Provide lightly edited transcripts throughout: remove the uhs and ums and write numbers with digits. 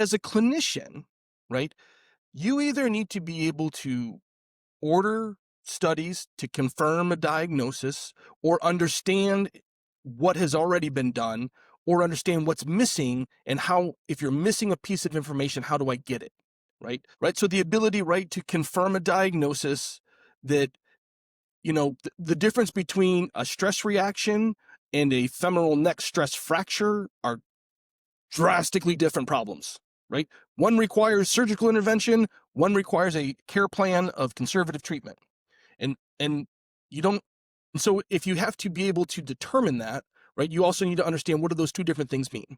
as a clinician, right, you either need to be able to order studies to confirm a diagnosis or understand what has already been done or understand what's missing and how, if you're missing a piece of information, how do I get it? Right. So the ability, right, to confirm a diagnosis that, the difference between a stress reaction and a femoral neck stress fracture are drastically different problems, right? One requires surgical intervention, one requires a care plan of conservative treatment. And you don't, so if you have to be able to determine that, right, you also need to understand what do those two different things mean.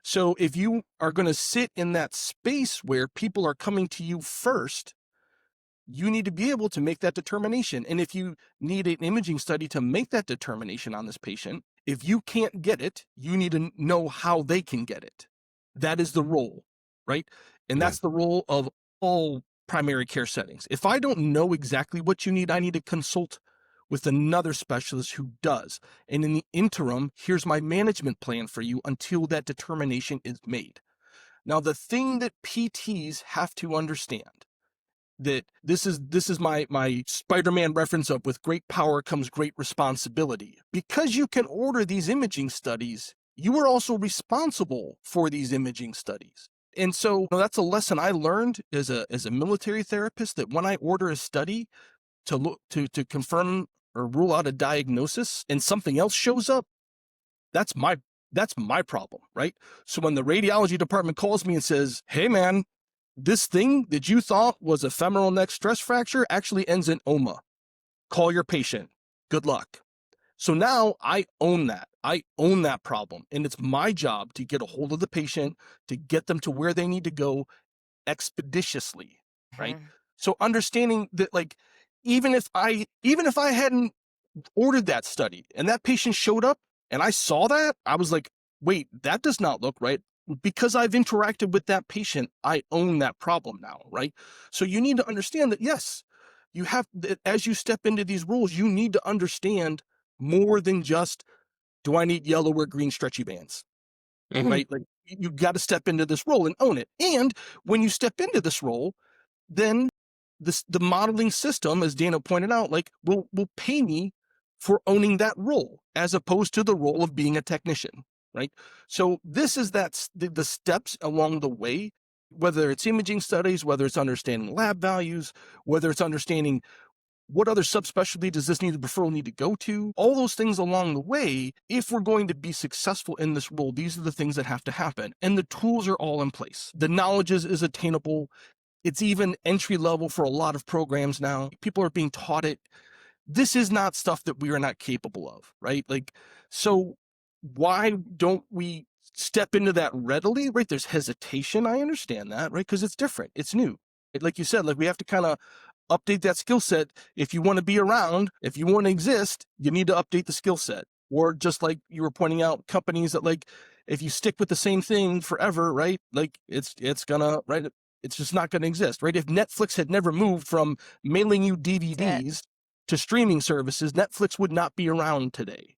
So if you are going to sit in that space where people are coming to you first, you need to be able to make that determination. And if you need an imaging study to make that determination on this patient, if you can't get it, you need to know how they can get it. That is the role, right? And that's the role of all primary care settings. If I don't know exactly what you need, I need to consult with another specialist who does. And in the interim, here's my management plan for you until that determination is made. Now, the thing that PTs have to understand, that this is my Spider-Man reference of with great power comes great responsibility. Because you can order these imaging studies, you are also responsible for these imaging studies. And so that's a lesson I learned as a military therapist, that when I order a study to look to confirm or rule out a diagnosis and something else shows up, that's my problem, right? So when the radiology department calls me and says, "Hey man, this thing that you thought was a femoral neck stress fracture actually ends in OMA. Call your patient. Good luck." So now I own that. I own that problem. And it's my job to get a hold of the patient, to get them to where they need to go expeditiously, right? So understanding that, like, even if I hadn't ordered that study and that patient showed up and I saw that, I was like, wait, that does not look right. Because I've interacted with that patient, I own that problem now, right? So you need to understand that, yes, you have, as you step into these roles, you need to understand more than just, do I need yellow or green stretchy bands, right? Like, you got to step into this role and own it. And when you step into this role, then the modeling system, as Dana pointed out, like, will pay me for owning that role as opposed to the role of being a technician, right? So this is the steps along the way, whether it's imaging studies, whether it's understanding lab values, whether it's understanding what other subspecialty does this referral need to go to, all those things along the way. If we're going to be successful in this role, these are the things that have to happen. And the tools are all in place. The knowledge is attainable. It's even entry level for a lot of programs now. People are being taught it. This is not stuff that we are not capable of, right? Like, so why don't we step into that readily, right? There's hesitation. I understand that, right? Because it's different. It's new. Like you said, like, we have to kind of update that skill set. If you want to be around, if you want to exist, you need to update the skill set. Or just like you were pointing out, companies that, like, if you stick with the same thing forever, right? Like, it's gonna, right? It's just not going to exist, right? If Netflix had never moved from mailing you DVDs to streaming services, Netflix would not be around today.